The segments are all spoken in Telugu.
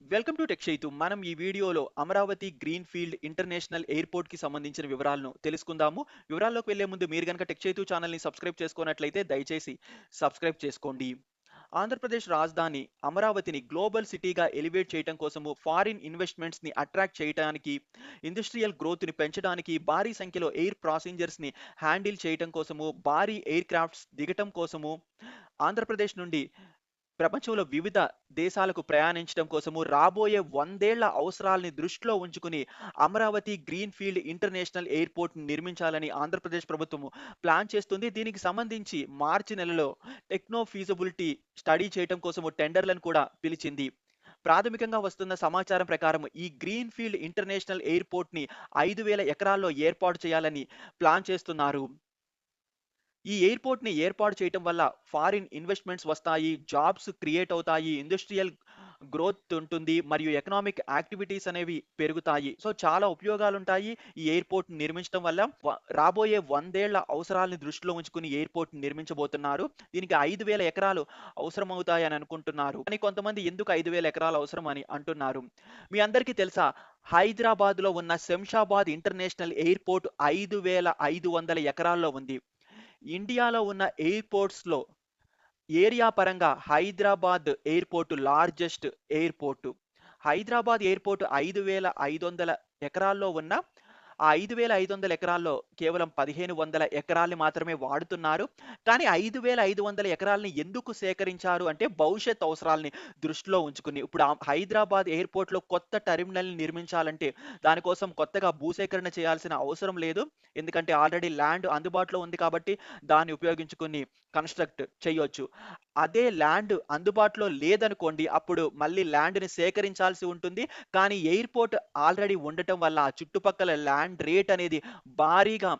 Welcome to tech Chaitu. మనం ఈ వీడియోలో అమరావతి గ్రీన్‌ఫీల్డ్ ఇంటర్నేషనల్ ఎయిర్‌పోర్ట్‌కి సంబంధించిన వివరాలను తెలుసుకుందాము. వివరాల్లోకి వెళ్ళే ముందు మీరు గనక టెక్ చైతు ఛానెల్‌ని సబ్స్క్రైబ్ చేసుకోనట్లయితే దయచేసి సబ్స్క్రైబ్ చేసుకోండి. ఆంధ్రప్రదేశ్ రాజధాని అమరావతిని గ్లోబల్ సిటీగా ఎలివేట్ చేయటం కోసము, ఫారిన్ ఇన్వెస్ట్‌మెంట్స్‌ని అట్రాక్ట్ చేయటానికి, ఇండస్ట్రియల్ గ్రోత్‌ని పెంచడానికి, భారీ సంఖ్యలో ఎయిర్ పాసెంజర్స్‌ని హ్యాండిల్ చేయటం కోసము, భారీ ఎయిర్ క్రాఫ్ట్స్ దిగటం కోసము, ఆంధ్రప్రదేశ్ నుండి ప్రపంచంలో వివిధ దేశాలకు ప్రయాణించడం కోసము రాబోయే 100 ఏళ్ల అవసరాల్ని దృష్టిలో ఉంచుకుని అమరావతి గ్రీన్‌ఫీల్డ్ ఇంటర్నేషనల్ ఎయిర్‌పోర్ట్‌ని నిర్మించాలని ఆంధ్రప్రదేశ్ ప్రభుత్వము ప్లాన్ చేస్తుంది. దీనికి సంబంధించి మార్చి నెలలో టెక్నో ఫీజిబిలిటీ స్టడీ చేయటం కోసము టెండర్‌లను కూడా పిలిచింది. ప్రాథమికంగా వస్తున్న సమాచారం ప్రకారం ఈ గ్రీన్‌ఫీల్డ్ ఇంటర్నేషనల్ ఎయిర్‌పోర్ట్‌ని 5,000 ఎకరాల్లో ఏర్పాటు చేయాలని ప్లాన్ చేస్తున్నారు. ఈ ఎయిర్‌పోర్ట్‌ని ఏర్పాటు చేయటం వల్ల ఫారిన్ ఇన్వెస్ట్‌మెంట్స్ వస్తాయి. జాబ్స్ క్రియేట్ అవుతాయి. ఇండస్ట్రియల్ గ్రోత్ ఉంటుంది. మరియు ఎకనామిక్ యాక్టివిటీస్ అనేవి పెరుగుతాయి. సో, చాలా ఉపయోగాలుంటాయి. ఈ ఎయిర్‌పోర్ట్‌ని నిర్మించడం వల్ల రాబోయే 100 ఏళ్ల అవసరాల్ని దృష్టిలో ఉంచుకొని ఎయిర్‌పోర్ట్‌ని నిర్మించబోతున్నారు. దీనికి 5,000 ఎకరాలు అవసరమవుతాయని అనుకుంటున్నారు. కానీ కొంతమంది ఎందుకు 5,000 ఎకరాలు అవసరం అని అంటున్నారు. మీ అందరికీ తెలుసా? హైదరాబాద్‌లో ఉన్న శంషాబాద్ ఇంటర్నేషనల్ ఎయిర్‌పోర్ట్ 5,500 ఎకరాల్లో ఉంది. ఇండియాలో ఉన్న ఎయిర్‌పోర్ట్స్‌లో ఏరియా పరంగా Hyderabad airport largest airport. Hyderabad airport 5,500 ఎకరాల్లో ఉన్న ఆ 5,500 ఎకరాల్లో కేవలం 1,500 ఎకరాల్ని మాత్రమే వాడుతున్నారు. కానీ 5,500 ఎకరాల్ని ఎందుకు సేకరించారు అంటే భవిష్యత్ అవసరాల్ని దృష్టిలో ఉంచుకుని. ఇప్పుడు హైదరాబాద్ ఎయిర్‌పోర్ట్‌లో కొత్త టెర్మినల్‌ని నిర్మించాలంటే దానికోసం కొత్తగా భూసేకరణ చేయాల్సిన అవసరం లేదు. ఎందుకంటే ఆల్రెడీ ల్యాండ్ అందుబాటులో ఉంది కాబట్టి దాన్ని ఉపయోగించుకొని కన్‌స్ట్రక్ట్ చేయొచ్చు. అదే ల్యాండ్ అందుబాటులో లేదనుకోండి, అప్పుడు మళ్ళీ ల్యాండ్‌ని సేకరించాల్సి ఉంటుంది. కానీ ఎయిర్‌పోర్ట్ ఆల్రెడీ ఉండటం వల్ల ఆ చుట్టుపక్కల ల్యాండ్ రేట్ అనేది భారీగా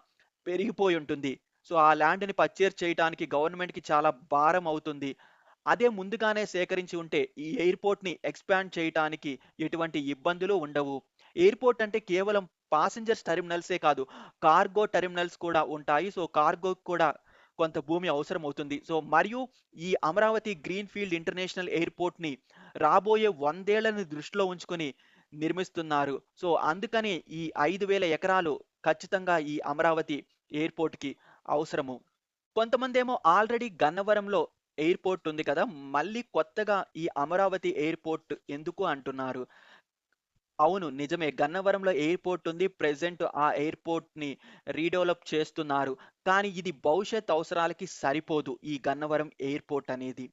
పెరిగిపోయి ఉంటుంది. సో, ఆ ల్యాండ్‌ని పర్చేజ్ చేయటానికి గవర్నమెంట్‌కి చాలా భారం అవుతుంది. అదే ముందుగానే సేకరించి ఉంటే ఈ ఎయిర్‌పోర్ట్‌ని ఎక్స్‌పాండ్ చేయటానికి ఎటువంటి ఇబ్బందులు ఉండవు. ఎయిర్‌పోర్ట్ అంటే కేవలం పాసెంజర్స్ టెర్మినల్సే కాదు, కార్గో టెర్మినల్స్ కూడా ఉంటాయి. సో, కార్గోకి కూడా కొంత భూమి అవసరమవుతుంది. సో, మరియు ఈ అమరావతి గ్రీన్‌ఫీల్డ్ ఇంటర్నేషనల్ ఎయిర్‌పోర్ట్‌ని రాబోయే 100 ఏళ్లని దృష్టిలో ఉంచుకొని నిర్మిస్తున్నారు. సో, అందుకని ఈ 5,000 ఎకరాలు ఖచ్చితంగా ఈ అమరావతి ఎయిర్‌పోర్ట్‌కి అవసరము. కొంతమందేమో ఆల్రెడీ గన్నవరంలో ఎయిర్‌పోర్ట్ ఉంది కదా! మళ్ళీ కొత్తగా ఈ అమరావతి ఎయిర్‌పోర్ట్ ఎందుకు అంటున్నారు. అవును, నిజమే. గన్నవరంలో ఎయిర్‌పోర్ట్ ఉంది. ప్రెజెంట్ ఆ ఎయిర్‌పోర్ట్‌ని రీడెవలప్ చేస్తున్నారు. కానీ ఇది భవిష్యత్ అవసరాలకి సరిపోదు ఈ గన్నవరం ఎయిర్‌పోర్ట్ అనేది.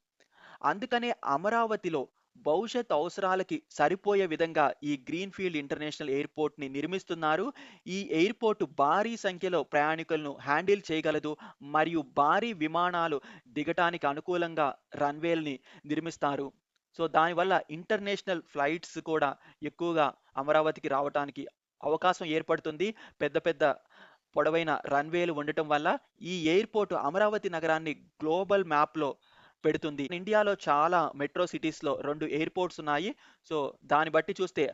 అందుకనే అమరావతిలో భవిష్యత్ అవసరాలకి సరిపోయే విధంగా ఈ గ్రీన్‌ఫీల్డ్ ఇంటర్నేషనల్ ఎయిర్‌పోర్ట్‌ని నిర్మిస్తున్నారు. ఈ ఎయిర్‌పోర్ట్ భారీ సంఖ్యలో ప్రయాణికులను హ్యాండిల్ చేయగలదు. మరియు భారీ విమానాలు దిగటానికి అనుకూలంగా రన్‌వేలని నిర్మిస్తారు. సో, దానివల్ల ఇంటర్నేషనల్ ఫ్లైట్స్ కూడా ఎక్కువగా అమరావతికి రావటానికి అవకాశం ఏర్పడుతుంది. పెద్ద పెద్ద పొడవైన రన్‌వేలు ఉండటం వల్ల ఈ ఎయిర్‌పోర్ట్ అమరావతి నగరాన్ని గ్లోబల్ మ్యాప్‌లో పెడుతుంది. ఇండియాలో చాలా మెట్రో సిటీస్‌లో 2 ఎయిర్‌పోర్ట్స్ ఉన్నాయి. సో, దాన్ని బట్టి చూస్తే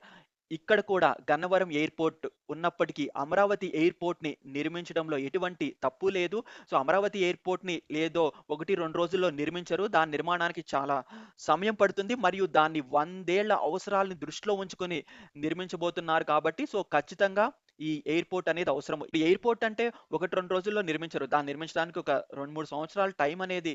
ఇక్కడ కూడా గన్నవరం ఎయిర్‌పోర్ట్ ఉన్నప్పటికీ అమరావతి ఎయిర్‌పోర్ట్‌ని నిర్మించడంలో ఎటువంటి తప్పు లేదు. సో, అమరావతి ఎయిర్‌పోర్ట్‌ని లేదో 1, 2 రోజుల్లో నిర్మించరు. దాని నిర్మాణానికి చాలా సమయం పడుతుంది. మరియు దాన్ని 100 ఏళ్ల అవసరాలను దృష్టిలో ఉంచుకొని నిర్మించబోతున్నారు కాబట్టి, సో, ఖచ్చితంగా ఈ ఎయిర్‌పోర్ట్ అనేది అవసరము. ఈ ఎయిర్‌పోర్ట్ అంటే 1, 2 రోజుల్లో నిర్మించరు. దాన్ని నిర్మించడానికి ఒక 2, 3 సంవత్సరాల టైం అనేది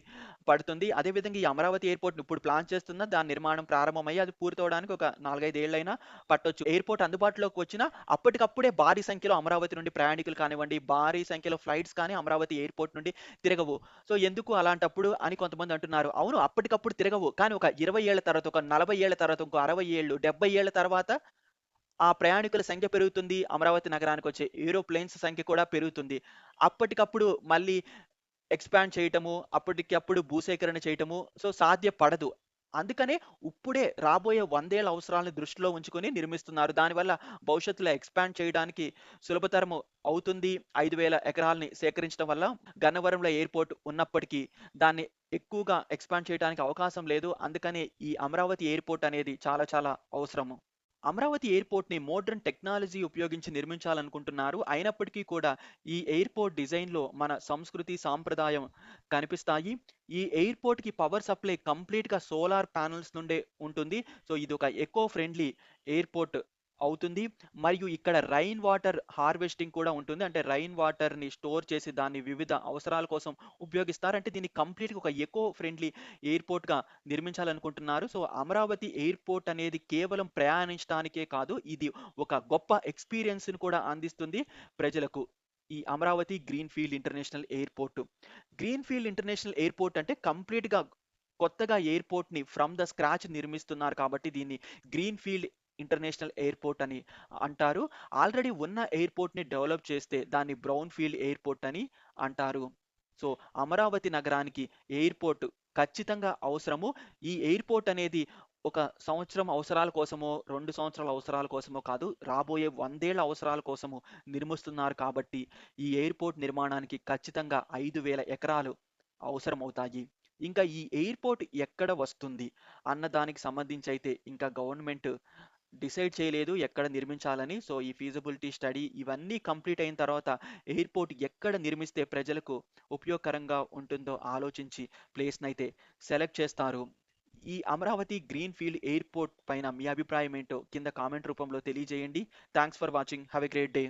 పడుతుంది. అదే విధంగా ఈ అమరావతి ఎయిర్‌పోర్ట్‌ని ఇప్పుడు ప్లాన్ చేస్తున్న దాని నిర్మాణం ప్రారంభమయ్యి అది పూర్తవడానికి ఒక 4, 5 ఏళ్లైనా పట్టొచ్చు. ఎయిర్‌పోర్ట్ అందుబాటులోకి వచ్చినా అప్పటికప్పుడే భారీ సంఖ్యలో అమరావతి నుండి ప్రయాణికులు కానివ్వండి, భారీ సంఖ్యలో ఫ్లైట్స్ కానీ అమరావతి ఎయిర్‌పోర్ట్ నుండి తిరగవు. సో, ఎందుకు అలాంటప్పుడు అని కొంతమంది అంటున్నారు. అవును, అప్పటికప్పుడు తిరగవు. కానీ ఒక 20 ఏళ్ల తర్వాత, ఒక 40 ఏళ్ల తర్వాత, ఇంకో 60 ఏళ్ళు, 70 ఏళ్ల తర్వాత ఆ ప్రయాణికుల సంఖ్య పెరుగుతుంది. అమరావతి నగరానికొచ్చే ఏరోప్లేన్స్ సంఖ్య కూడా పెరుగుతుంది. అప్పటికప్పుడు మళ్ళీ ఎక్స్‌పాండ్ చేయటము, అప్పటికప్పుడు భూసేకరణ చేయటము సో, సాధ్యపడదు. అందుకనే ఇప్పుడే రాబోయే 100 ఏళ్ల అవసరాలను దృష్టిలో ఉంచుకొని నిర్మిస్తున్నారు. దానివల్ల భవిష్యత్తులో ఎక్స్‌పాండ్ చేయడానికి సులభతరము అవుతుంది. 5,000 ఎకరాల్ని సేకరించడం వల్ల గన్నవరంలో ఎయిర్‌పోర్ట్ ఉన్నప్పటికీ దాన్ని ఎక్కువగా ఎక్స్‌పాండ్ చేయడానికి అవకాశం లేదు. అందుకని ఈ అమరావతి ఎయిర్‌పోర్ట్ అనేది చాలా చాలా అవసరము. అమరావతి ఎయిర్‌పోర్ట్‌ని మోడర్న్ టెక్నాలజీ ఉపయోగించి నిర్మించాలనుకుంటున్నారు. అయినప్పటికీ కూడా ఈ ఎయిర్‌పోర్ట్ డిజైన్‌లో మన సంస్కృతి, సాంప్రదాయం కనిపిస్తాయి. ఈ ఎయిర్‌పోర్ట్‌కి పవర్ సప్లై కంప్లీట్‌గా సోలార్ ప్యానెల్స్ నుండే ఉంటుంది. సో, ఇదొక ఎకో ఫ్రెండ్లీ ఎయిర్‌పోర్ట్ అవుతుంది. మరియు ఇక్కడ రైన్ వాటర్ హార్వెస్టింగ్ కూడా ఉంటుంది. అంటే రైన్ వాటర్‌ని స్టోర్ చేసి దాన్ని వివిధ అవసరాల కోసం ఉపయోగిస్తారు. అంటే దీన్ని కంప్లీట్‌గా ఒక ఎకో ఫ్రెండ్లీ ఎయిర్‌పోర్ట్‌గా నిర్మించాలనుకుంటున్నారు. సో, అమరావతి ఎయిర్‌పోర్ట్ అనేది కేవలం ప్రయాణించడానికే కాదు, ఇది ఒక గొప్ప ఎక్స్‌పీరియన్స్‌ని కూడా అందిస్తుంది ప్రజలకు. ఈ Amaravati greenfield international airport. Greenfield international airport అంటే కంప్లీట్‌గా కొత్తగా ఎయిర్‌పోర్ట్‌ని ఫ్రమ్ ద స్క్రాచ్ నిర్మిస్తున్నారు కాబట్టి దీన్ని గ్రీన్‌ఫీల్డ్ ఇంటర్నేషనల్ ఎయిర్‌పోర్ట్ అని అంటారు. ఆల్రెడీ ఉన్న ఎయిర్‌పోర్ట్‌ని డెవలప్ చేస్తే దాన్ని బ్రౌన్ ఫీల్డ్ ఎయిర్‌పోర్ట్ అని అంటారు. సో, అమరావతి నగరానికి ఎయిర్‌పోర్ట్ ఖచ్చితంగా అవసరము. ఈ ఎయిర్‌పోర్ట్ అనేది ఒక సంవత్సరం అవసరాల కోసమో, 2 సంవత్సరాల అవసరాల కోసమో కాదు. రాబోయే 100 ఏళ్ల అవసరాల కోసము నిర్మిస్తున్నారు కాబట్టి, ఈ ఎయిర్‌పోర్ట్ నిర్మాణానికి ఖచ్చితంగా 5,000 ఎకరాలు అవసరమవుతాయి. ఇంకా ఈ ఎయిర్‌పోర్ట్ ఎక్కడ వస్తుంది అన్న దానికి సంబంధించయితే ఇంకా గవర్నమెంట్ డిసైడ్ చేయలేదు ఎక్కడ నిర్మించాలని. సో, ఈ ఫీజిబిలిటీ స్టడీ ఇవన్నీ కంప్లీట్ అయిన తర్వాత ఎయిర్‌పోర్ట్ ఎక్కడ నిర్మిస్తే ప్రజలకు ఉపయోగకరంగా ఉంటుందో ఆలోచించి ప్లేస్‌నైతే సెలెక్ట్ చేస్తారు. ఈ అమరావతి గ్రీన్‌ఫీల్డ్ ఎయిర్‌పోర్ట్ పైన మీ అభిప్రాయం ఏంటో కింద కామెంట్ రూపంలో తెలియజేయండి. Thanks for watching. Have a great day.